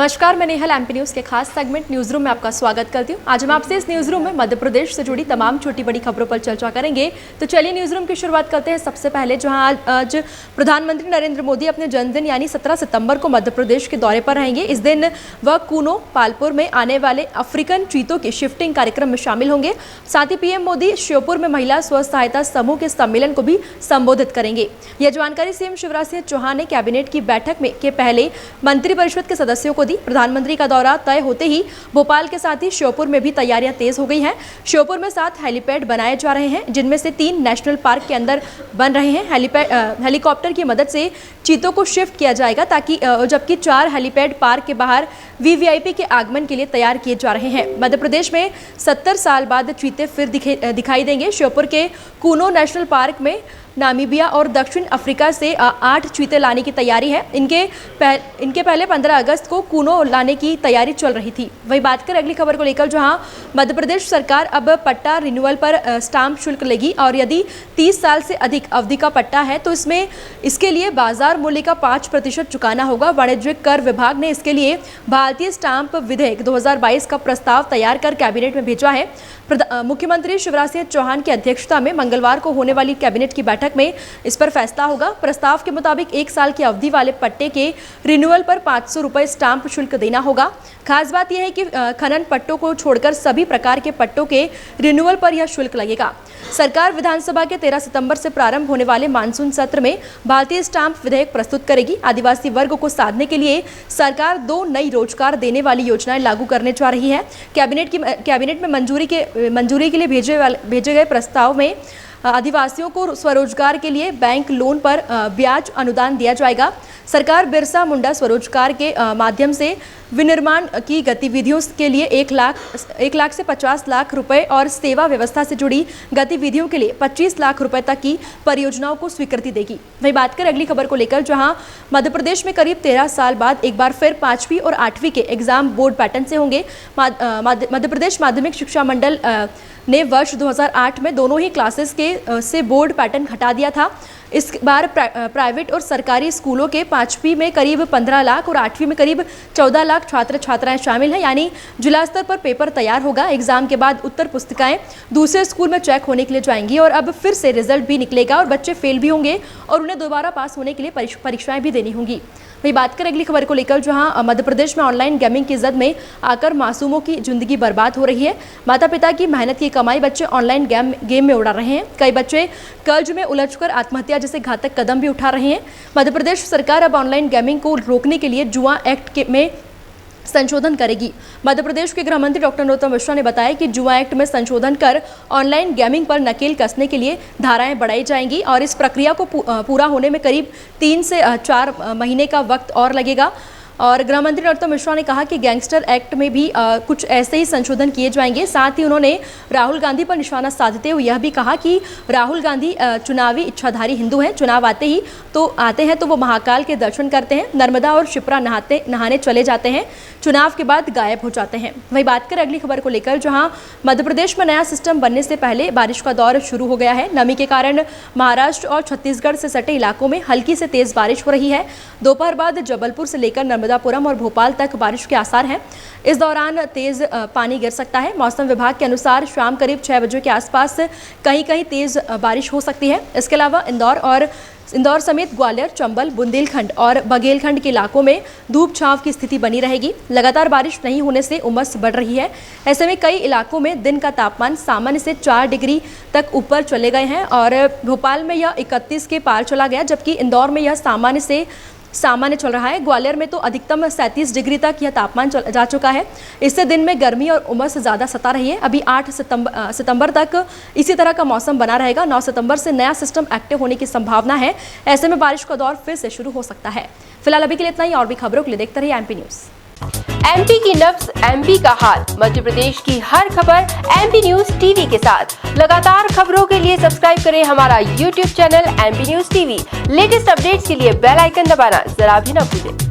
नमस्कार, मैं Nehal MP news के खास सेगमेंट न्यूज़ रूम में आपका स्वागत करती हूँ। आज हम आपसे इस न्यूज़ रूम में मध्य प्रदेश से जुड़ी तमाम छोटी बड़ी खबरों पर चर्चा करेंगे। तो चलिए न्यूज़ रूम की शुरुआत करते हैं। सबसे पहले जहां आज प्रधानमंत्री नरेंद्र मोदी अपने जन्मदिन यानी 17 सितंबर को मध्य प्रदेश के दौरे पर रहेंगे। इस दिन वह कूनो पालपुर में आने वाले अफ्रीकन चीतों की शिफ्टिंग कार्यक्रम में शामिल होंगे। साथ ही पीएम मोदी श्योपुर में महिला स्व सहायता समूह के सम्मेलन को भी संबोधित करेंगे। यह जानकारी सीएम शिवराज सिंह चौहान ने कैबिनेट की बैठक में के पहले मंत्रिपरिषद के सदस्यों को दी। प्रधानमंत्री का दौरा तय होते ही भोपाल के साथ ही श्योपुर में भी तैयारियां तेज हो गई हैं। श्योपुर में 7 हेलीपैड बनाए जा रहे हैं, जिनमें से 3 नेशनल पार्क के अंदर बन रहे हैं। हेलीकॉप्टर की मदद से चीतों को शिफ्ट किया जाएगा, ताकि जबकि 4 हेलीपैड पार्क के बाहर वीवीआईपी के आगमन के लिए तैयार किए जा रहे हैं। मध्य प्रदेश में 70 साल बाद चीते फिर दिखाई देंगे। श्योपुर के कूनो नेशनल पार्क में नामीबिया और दक्षिण अफ्रीका से 8 चीते लाने की तैयारी है। इनके पहले 15 अगस्त को कूनो लाने की तैयारी चल रही थी। वही बात करें अगली खबर को लेकर, जहां मध्य प्रदेश सरकार अब पट्टा रिन्यूअल पर स्टाम्प शुल्क लेगी और यदि 30 साल से अधिक अवधि का पट्टा है तो इसके लिए बाजार मूल्य का 5% चुकाना होगा। वाणिज्यिक कर विभाग ने इसके लिए भारतीय स्टाम्प विधेयक 2022 का प्रस्ताव तैयार कर कैबिनेट में भेजा है। मुख्यमंत्री शिवराज सिंह चौहान की अध्यक्षता में मंगलवार को होने वाली कैबिनेट की बैठक में इस पर फैसला होगा। प्रस्ताव के मुताबिक 1 साल की अवधि वाले पट्टे के रिन्यूअल पर 500 रुपये स्टाम्प शुल्क देना होगा। खास बात यह है कि खनन पट्टों को छोड़कर सभी प्रकार के पट्टों के रिन्यूअल पर यह शुल्क लगेगा। सरकार विधानसभा के 13 सितंबर से प्रारंभ होने वाले मानसून सत्र में भारतीय स्टाम्प विधेयक प्रस्तुत करेगी। आदिवासी वर्ग को साधने के लिए सरकार 2 नई रोजगार देने वाली योजनाएं लागू करने जा रही है। कैबिनेट में मंजूरी के लिए भेजे गए प्रस्ताव में आदिवासियों को स्वरोजगार के लिए बैंक लोन पर ब्याज अनुदान दिया जाएगा। सरकार बिरसा मुंडा स्वरोजगार के माध्यम से विनिर्माण की गतिविधियों के लिए 1 लाख से 50 लाख रुपए और सेवा व्यवस्था से जुड़ी गतिविधियों के लिए 25 लाख रुपए तक की परियोजनाओं को स्वीकृति देगी। वही बात करें अगली खबर को लेकर, जहां मध्य प्रदेश में करीब 13 साल बाद एक बार फिर 5वीं और 8वीं के एग्जाम बोर्ड पैटर्न से होंगे। मध्य प्रदेश माध्यमिक शिक्षा मंडल ने वर्ष 2008 में दोनों ही क्लासेस से बोर्ड पैटर्न हटा दिया था। इस बार प्राइवेट और सरकारी स्कूलों के 5वीं में करीब 15 लाख और 8वीं में करीब 14 लाख छात्र छात्राएं शामिल हैं। यानी जिला स्तर पर पेपर तैयार होगा। एग्जाम के बाद उत्तर पुस्तिकाएं दूसरे स्कूल में चेक होने के लिए जाएंगी और अब फिर से रिजल्ट भी निकलेगा और बच्चे फेल भी होंगे और उन्हें दोबारा पास होने के लिए परीक्षाएं भी देनी होंगी। वही बात करें अगली खबर को लेकर, जहां मध्य प्रदेश में ऑनलाइन गेमिंग की जद में आकर मासूमों की जिंदगी बर्बाद हो रही है। माता पिता की मेहनत की कमाई बच्चे ऑनलाइन गेम में उड़ा रहे हैं। कई बच्चे कर्ज में उलझकर आत्महत्या जैसे घातक कदम भी उठा रहे हैं। मध्य प्रदेश सरकार अब ऑनलाइन गेमिंग को रोकने के लिए जुआ एक्ट में संशोधन करेगी। मध्य प्रदेश के गृह मंत्री डॉक्टर नरोत्तम मिश्रा ने बताया कि जुआ एक्ट में संशोधन कर ऑनलाइन गेमिंग पर नकेल कसने के लिए धाराएं बढ़ाई जाएंगी और इस प्रक्रिया को पूरा होने में करीब 3 से 4 महीने का वक्त और लगेगा। और गृह मंत्री नरोत्तम मिश्रा ने कहा कि गैंगस्टर एक्ट में भी कुछ ऐसे ही संशोधन किए जाएंगे। साथ ही उन्होंने राहुल गांधी पर निशाना साधते हुए यह भी कहा कि राहुल गांधी चुनावी इच्छाधारी हिंदू हैं। चुनाव आते हैं तो वो महाकाल के दर्शन करते हैं, नर्मदा और शिप्रा नहाने चले जाते हैं, चुनाव के बाद गायब हो जाते हैं। वही बात करें अगली खबर को लेकर, जहां मध्य प्रदेश में नया सिस्टम बनने से पहले बारिश का दौर शुरू हो गया है। नमी के कारण महाराष्ट्र और छत्तीसगढ़ से सटे इलाकों में हल्की से तेज बारिश हो रही है। दोपहर बाद जबलपुर से लेकर नर्मदापुरम और भोपाल तक बारिश के आसार हैं। इस दौरान तेज पानी गिर सकता है। मौसम विभाग के अनुसार शाम करीब 6 बजे के आसपास कहीं तेज बारिश हो सकती है। इसके अलावा इंदौर समेत ग्वालियर, चंबल, बुंदेलखंड और बघेलखंड के इलाकों में धूप छांव की स्थिति बनी रहेगी। लगातार बारिश नहीं होने से उमस बढ़ रही है। ऐसे में कई इलाकों में दिन का तापमान सामान्य से 4 डिग्री तक ऊपर चले गए हैं और भोपाल में यह 31 के पार चला गया, जबकि इंदौर में यह सामान्य चल रहा है। ग्वालियर में तो अधिकतम 37 डिग्री तक यह तापमान जा चुका है। इससे दिन में गर्मी और उमस ज़्यादा सता रही है। अभी 8 सितंबर तक इसी तरह का मौसम बना रहेगा। 9 सितंबर से नया सिस्टम एक्टिव होने की संभावना है। ऐसे में बारिश का दौर फिर से शुरू हो सकता है। फिलहाल अभी के लिए इतना ही। और भी खबरों के लिए देखते रहिए एमपी न्यूज़। एमपी की नब्ज, एमपी का हाल, मध्य प्रदेश की हर खबर एमपी न्यूज टीवी के साथ। लगातार खबरों के लिए सब्सक्राइब करें हमारा YouTube channel MP news TV. Latest updates के लिए बेल आइकन दबाना जरा भी न भूलें।